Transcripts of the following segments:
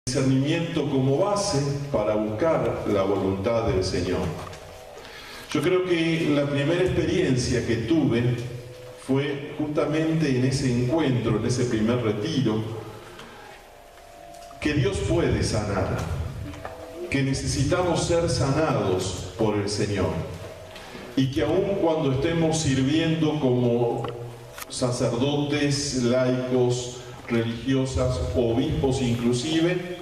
discernimiento como base para buscar la voluntad del Señor. Yo creo que la primera experiencia que tuve fue justamente en ese encuentro, en ese primer retiro, que Dios puede sanar, que necesitamos ser sanados por el Señor, y que aun cuando estemos sirviendo como sacerdotes, laicos, religiosas, obispos inclusive,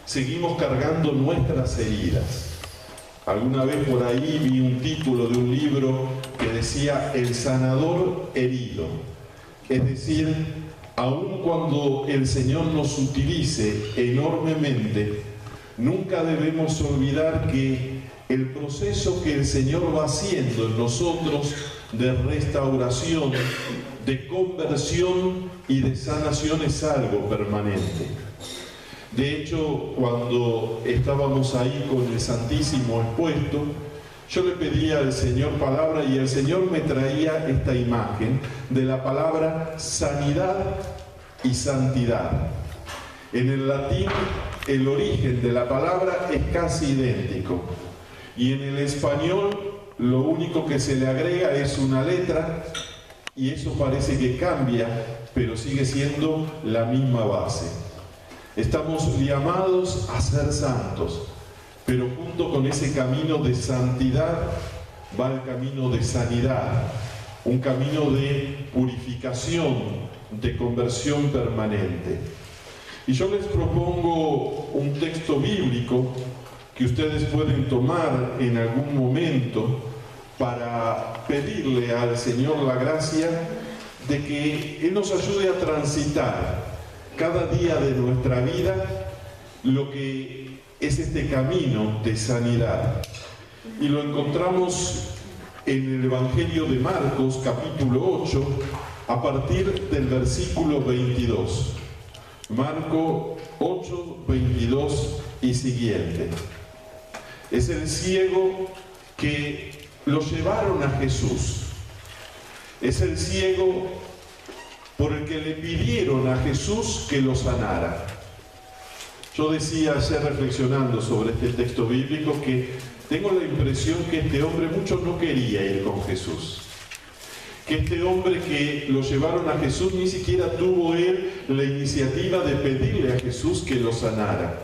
seguimos cargando nuestras heridas. Alguna vez por ahí vi un título de un libro que decía El sanador herido. Es decir, aun cuando el Señor nos utilice enormemente, nunca debemos olvidar que el proceso que el Señor va haciendo en nosotros de restauración, de conversión y de sanación es algo permanente. De hecho, cuando estábamos ahí con el Santísimo expuesto, yo le pedía al Señor palabra y el Señor me traía esta imagen de la palabra sanidad y santidad. En el latín, el origen de la palabra es casi idéntico. Y en el español, lo único que se le agrega es una letra y eso parece que cambia, pero sigue siendo la misma base. Estamos llamados a ser santos, pero junto con ese camino de santidad va el camino de sanidad, un camino de purificación, de conversión permanente. Y yo les propongo un texto bíblico que ustedes pueden tomar en algún momento para pedirle al Señor la gracia de que Él nos ayude a transitar cada día de nuestra vida lo que es este camino de sanidad. Y lo encontramos en el Evangelio de Marcos, capítulo 8, a partir del versículo 22. Marcos 8, 22 y siguiente. Es el ciego que lo llevaron a Jesús. Es el ciego por el que le pidieron a Jesús que lo sanara. Yo decía ayer reflexionando sobre este texto bíblico que tengo la impresión que este hombre mucho no quería ir con Jesús. Que este hombre que lo llevaron a Jesús ni siquiera tuvo él la iniciativa de pedirle a Jesús que lo sanara.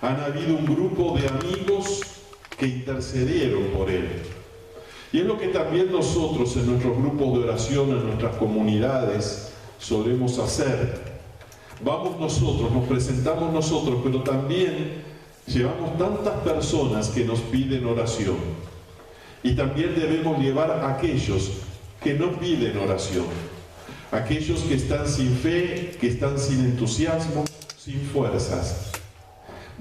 Han habido un grupo de amigos que intercedieron por él. Y es lo que también nosotros en nuestros grupos de oración, en nuestras comunidades, solemos hacer. Vamos nosotros, nos presentamos nosotros, pero también llevamos tantas personas que nos piden oración. Y también debemos llevar a aquellos que no piden oración, aquellos que están sin fe, que están sin entusiasmo, sin fuerzas.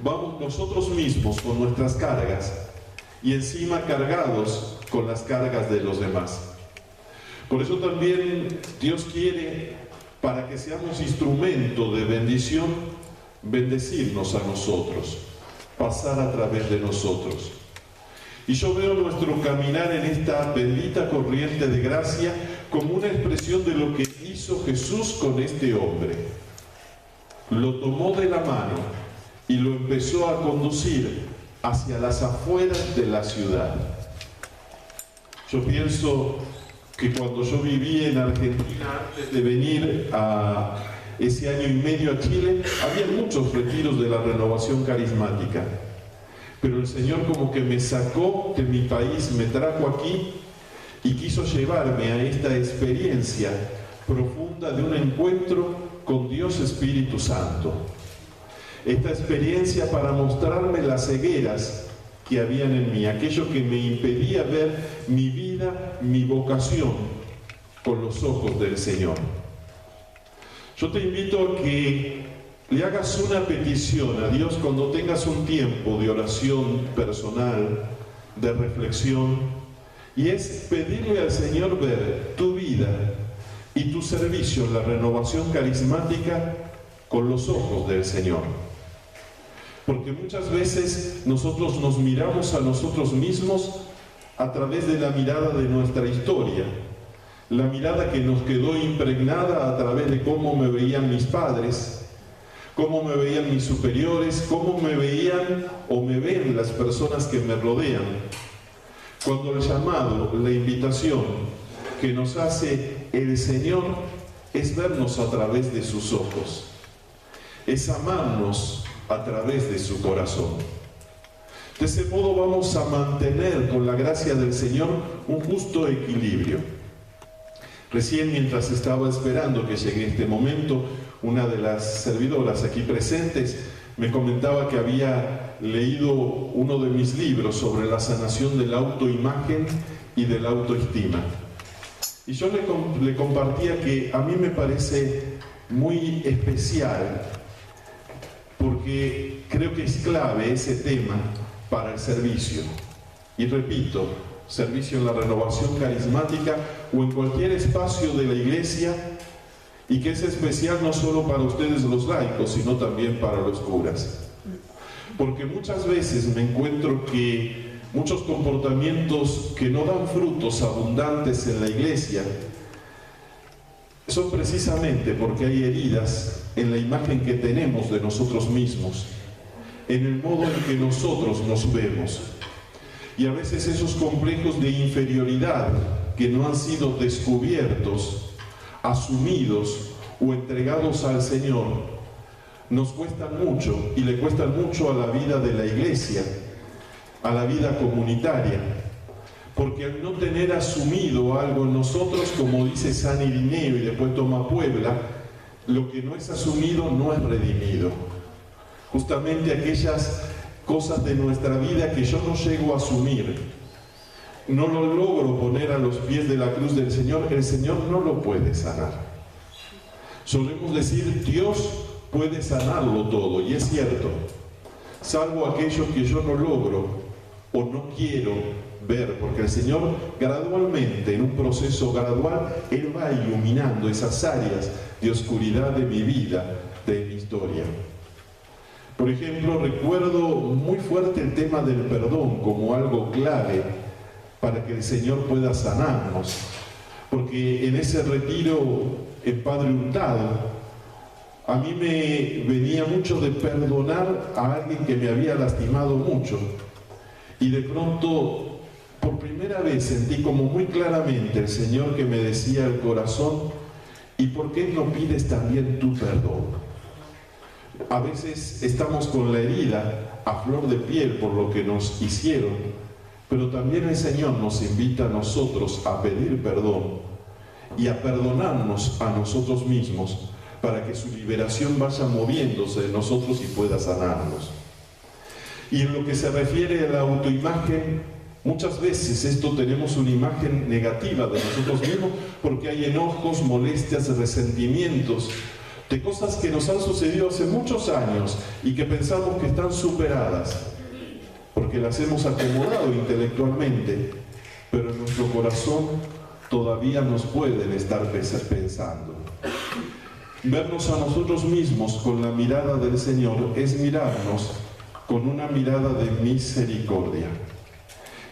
Vamos nosotros mismos con nuestras cargas y encima cargados con las cargas de los demás. Por eso también Dios quiere, para que seamos instrumento de bendición, bendecirnos a nosotros, pasar a través de nosotros. Y yo veo nuestro caminar en esta bendita corriente de gracia como una expresión de lo que hizo Jesús con este hombre. Lo tomó de la mano y lo empezó a conducir hacia las afueras de la ciudad. Yo pienso que cuando yo viví en Argentina, antes de venir a ese año y medio a Chile, había muchos retiros de la renovación carismática. Pero el Señor como que me sacó de mi país, me trajo aquí y quiso llevarme a esta experiencia profunda de un encuentro con Dios Espíritu Santo. Esta experiencia para mostrarme las cegueras que habían en mí, aquello que me impedía ver mi vida, mi vocación con los ojos del Señor. Yo te invito a que le hagas una petición a Dios cuando tengas un tiempo de oración personal, de reflexión, y es pedirle al Señor ver tu vida y tu servicio en la renovación carismática con los ojos del Señor. Porque muchas veces nosotros nos miramos a nosotros mismos a través de la mirada de nuestra historia, la mirada que nos quedó impregnada a través de cómo me veían mis padres, cómo me veían mis superiores, cómo me veían o me ven las personas que me rodean. Cuando el llamado, la invitación que nos hace el Señor es vernos a través de sus ojos, es amarnos a través de su corazón. De ese modo vamos a mantener con la gracia del Señor un justo equilibrio. Recién, mientras estaba esperando que llegue este momento, una de las servidoras aquí presentes me comentaba que había leído uno de mis libros sobre la sanación de la autoimagen y de la autoestima. Y yo le compartía que a mí me parece muy especial porque creo que es clave ese tema para el servicio. Y repito, servicio en la renovación carismática o en cualquier espacio de la iglesia, y que es especial no solo para ustedes los laicos, sino también para los curas. Porque muchas veces me encuentro que muchos comportamientos que no dan frutos abundantes en la iglesia son precisamente porque hay heridas en la imagen que tenemos de nosotros mismos, en el modo en que nosotros nos vemos. Y a veces esos complejos de inferioridad que no han sido descubiertos, asumidos o entregados al Señor, nos cuestan mucho y le cuestan mucho a la vida de la iglesia, a la vida comunitaria, porque al no tener asumido algo en nosotros, como dice San Irineo y después toma Puebla, lo que no es asumido no es redimido. Justamente aquellas cosas de nuestra vida que yo no llego a asumir, no lo logro poner a los pies de la cruz del Señor, el Señor no lo puede sanar. Solemos decir, Dios puede sanarlo todo, y es cierto, salvo aquello que yo no logro o no quiero ver, porque el Señor gradualmente, en un proceso gradual, Él va iluminando esas áreas de oscuridad de mi vida, de mi historia. Por ejemplo, recuerdo muy fuerte el tema del perdón como algo clave para que el Señor pueda sanarnos, porque en ese retiro en Padre Hurtado a mí me venía mucho de perdonar a alguien que me había lastimado mucho, y de pronto por primera vez sentí como muy claramente el Señor que me decía al corazón: ¿y por qué no pides también tu perdón? A veces estamos con la herida a flor de piel por lo que nos hicieron, pero también el Señor nos invita a nosotros a pedir perdón y a perdonarnos a nosotros mismos para que su liberación vaya moviéndose en nosotros y pueda sanarnos. Y en lo que se refiere a la autoimagen, muchas veces esto tenemos una imagen negativa de nosotros mismos porque hay enojos, molestias, resentimientos de cosas que nos han sucedido hace muchos años y que pensamos que están superadas, porque las hemos acomodado intelectualmente, pero en nuestro corazón todavía nos pueden estar pensando. Vernos a nosotros mismos con la mirada del Señor es mirarnos con una mirada de misericordia,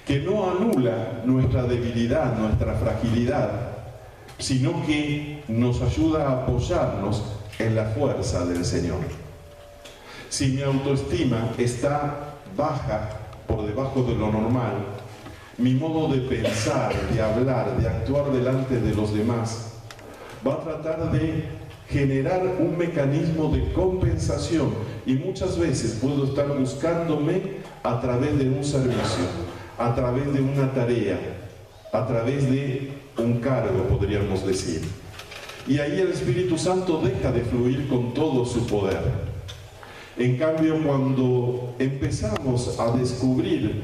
que no anula nuestra debilidad, nuestra fragilidad, sino que nos ayuda a apoyarnos en la fuerza del Señor. Si mi autoestima está baja, por debajo de lo normal, mi modo de pensar, de hablar, de actuar delante de los demás va a tratar de generar un mecanismo de compensación, y muchas veces puedo estar buscándome a través de un servicio, a través de una tarea, a través de un cargo, podríamos decir. Y ahí el Espíritu Santo deja de fluir con todo su poder. En cambio, cuando empezamos a descubrir